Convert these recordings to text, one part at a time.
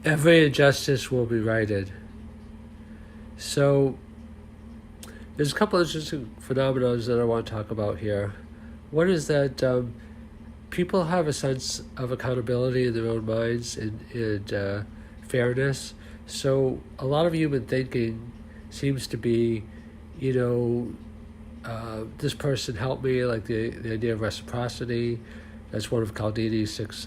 Every injustice will be righted. So there's a couple of interesting phenomena that I want to talk about here. One is that people have a sense of accountability in their own minds and fairness. So a lot of human thinking seems to be, this person helped me, like the idea of reciprocity. That's one of Cialdini's 6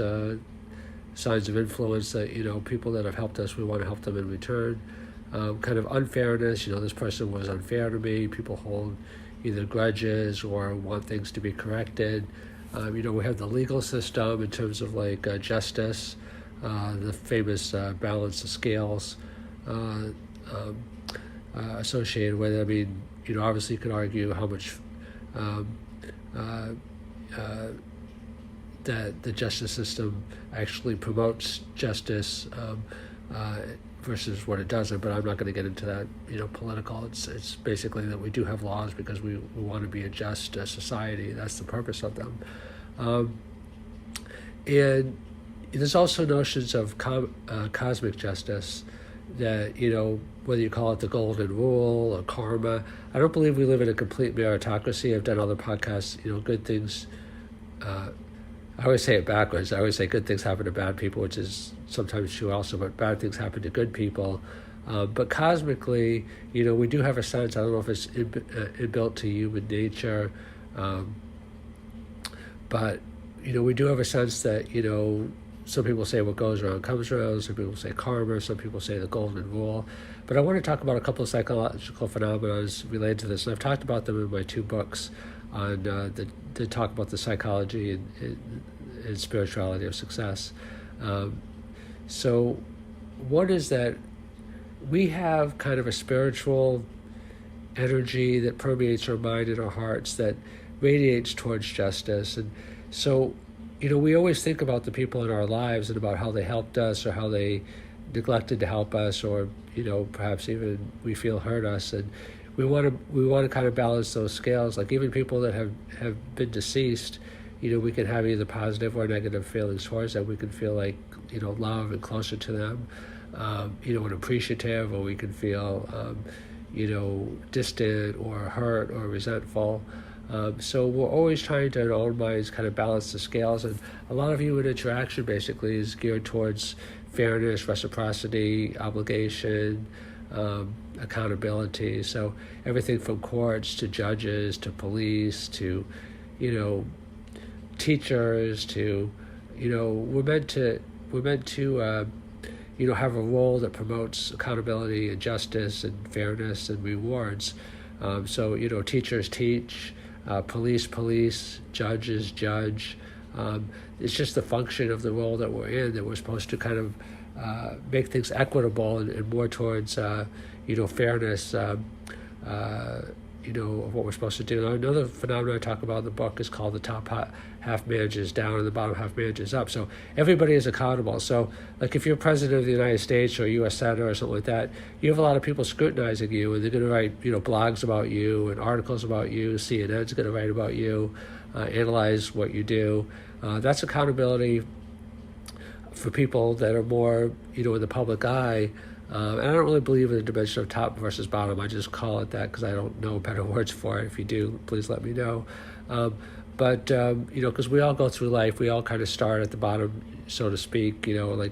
signs of influence, that, people that have helped us, we want to help them in return. Kind of unfairness, this person was unfair to me. People hold either grudges or want things to be corrected. We have the legal system in terms of like justice, the famous balance of scales associated with it. I mean, obviously you could argue how much that the justice system actually promotes justice versus what it doesn't, but I'm not going to get into that, political. It's basically that we do have laws because we want to be a just society. That's the purpose of them. And there's also notions of cosmic justice that, whether you call it the golden rule or karma. I don't believe we live in a complete meritocracy. I've done other podcasts, good things. I always say it backwards. I always say good things happen to bad people, which is sometimes true also, but bad things happen to good people. But cosmically, we do have a sense, I don't know if it's inbuilt to human nature, but, we do have a sense that, some people say what goes around comes around, some people say karma, some people say the golden rule. But I want to talk about a couple of psychological phenomena related to this, and I've talked about them in my 2 books on that talk about the psychology and spirituality of success. So one is that we have kind of a spiritual energy that permeates our mind and our hearts that radiates towards justice. And so, we always think about the people in our lives and about how they helped us or how they neglected to help us, or, perhaps even we feel hurt us. And we want to kind of balance those scales. Like even people that have been deceased, we can have either positive or negative feelings towards them. We can feel like, love and closer to them, and appreciative, or we can feel, distant or hurt or resentful. So we're always trying to, in our own minds, kind of balance the scales. And a lot of human interaction basically is geared towards fairness, reciprocity, obligation, accountability. So everything from courts to judges to police to, teachers to, we're meant to have a role that promotes accountability and justice and fairness and rewards. So teachers teach, police, judges judge. It's just the function of the role that we're in, that we're supposed to kind of make things equitable and more towards fairness, of what we're supposed to do. Now, another phenomenon I talk about in the book is called the top half manages down and the bottom half manages up. So everybody is accountable. So like if you're president of the United States or U.S. Senator or something like that, you have a lot of people scrutinizing you, and they're going to write blogs about you and articles about you. CNN's going to write about you, analyze what you do. That's accountability for people that are more in the public eye. And I don't really believe in the dimension of top versus bottom. I just call it that because I don't know better words for it. If you do, please let me know. But because we all go through life, we all kind of start at the bottom, so to speak. Like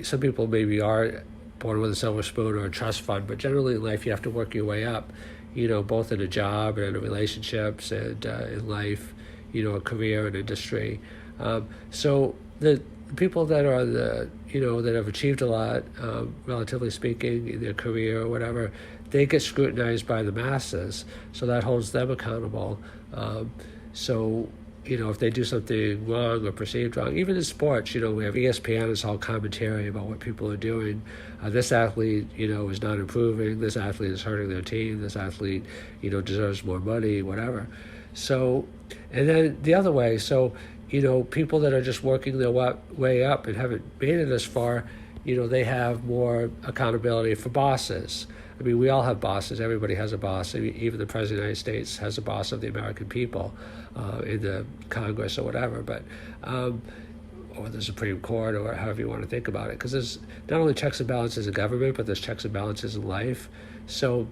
some people maybe are born with a silver spoon or a trust fund, but generally in life you have to work your way up, both in a job and in relationships and in life, a career and industry. So the people that are that have achieved a lot, relatively speaking, in their career or whatever, they get scrutinized by the masses, so that holds them accountable. So if they do something wrong or perceived wrong, even in sports, we have ESPN, it's all commentary about what people are doing. This athlete, is not improving. This athlete is hurting their team. This athlete, deserves more money, whatever. So, and then the other way, so, people that are just working their way up and haven't made it as far, they have more accountability for bosses. I mean, we all have bosses. Everybody has a boss. I mean, even the President of the United States has a boss of the American people in the Congress or whatever. But or the Supreme Court, or however you want to think about it, because there's not only checks and balances in government, but there's checks and balances in life. So,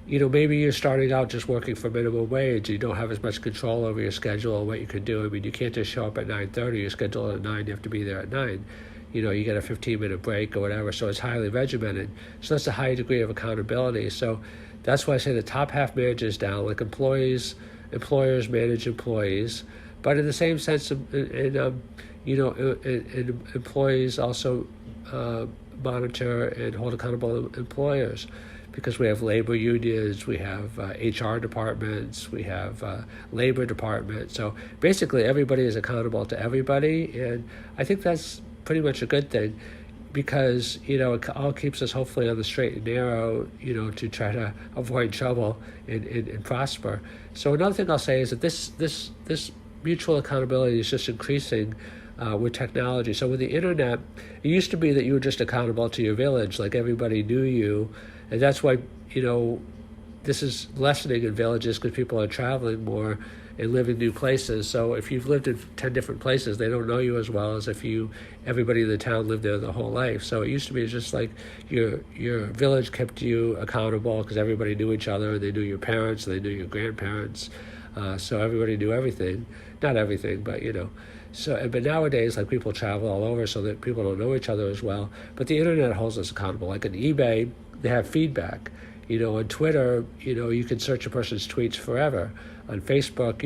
maybe you're starting out just working for minimum wage. You don't have as much control over your schedule or what you can do. I mean, you can't just show up at 9:30. You're scheduled at 9. You have to be there at 9. You get a 15-minute break or whatever. So it's highly regimented. So that's a high degree of accountability. So that's why I say the top half manages down, like employers manage employees. But in the same sense, employees also monitor and hold accountable employers, because we have labor unions, we have HR departments, we have labor departments. So basically everybody is accountable to everybody, and I think that's pretty much a good thing, because it all keeps us hopefully on the straight and narrow, to try to avoid trouble and prosper. So another thing I'll say is that this mutual accountability is just increasing with technology. So with the internet, it used to be that you were just accountable to your village, like everybody knew you, and that's why this is lessening in villages, because people are traveling more and live in new places. So if you've lived in 10 different places, they don't know you as well as if everybody in the town lived there the whole life. So it used to be just like your village kept you accountable, because everybody knew each other. They knew your parents, they knew your grandparents. So everybody knew everything. Not everything, but but nowadays, like, people travel all over, so that people don't know each other as well. But the internet holds us accountable. Like on eBay, they have feedback. On Twitter, you can search a person's tweets forever. On Facebook,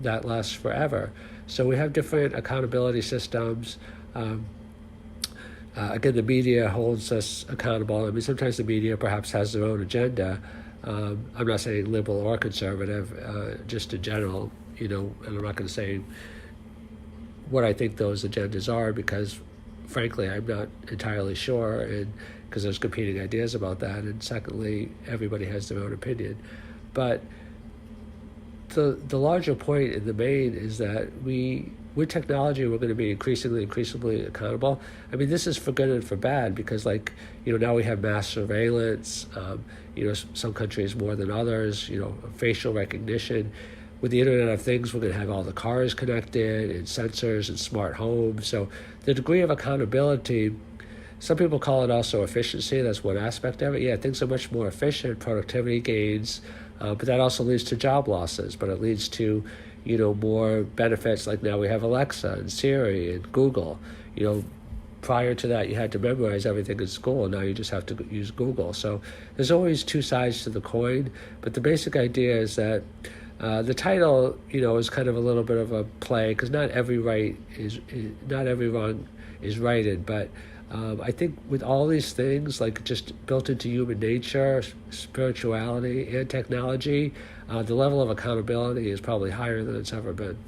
that lasts forever. So we have different accountability systems. Again, the media holds us accountable. I mean, sometimes the media perhaps has their own agenda. I'm not saying liberal or conservative, just in general, and I'm not going to say what I think those agendas are, because frankly, I'm not entirely sure, and because there's competing ideas about that. And secondly, everybody has their own opinion. But the larger point in the main is that with technology, we're going to be increasingly accountable. I mean, this is for good and for bad, because now we have mass surveillance, some countries more than others, facial recognition. With the Internet of Things, we're going to have all the cars connected and sensors and smart homes. So the degree of accountability, some people call it also efficiency. That's one aspect of it. Yeah, things are much more efficient, productivity gains, but that also leads to job losses. But it leads to, more benefits. Like now we have Alexa and Siri and Google. Prior to that, you had to memorize everything in school. Now you just have to use Google. So there's always two sides to the coin. But the basic idea is that the title, is kind of a little bit of a play, because not every wrong is righted. But I think with all these things, like just built into human nature, spirituality, and technology, the level of accountability is probably higher than it's ever been.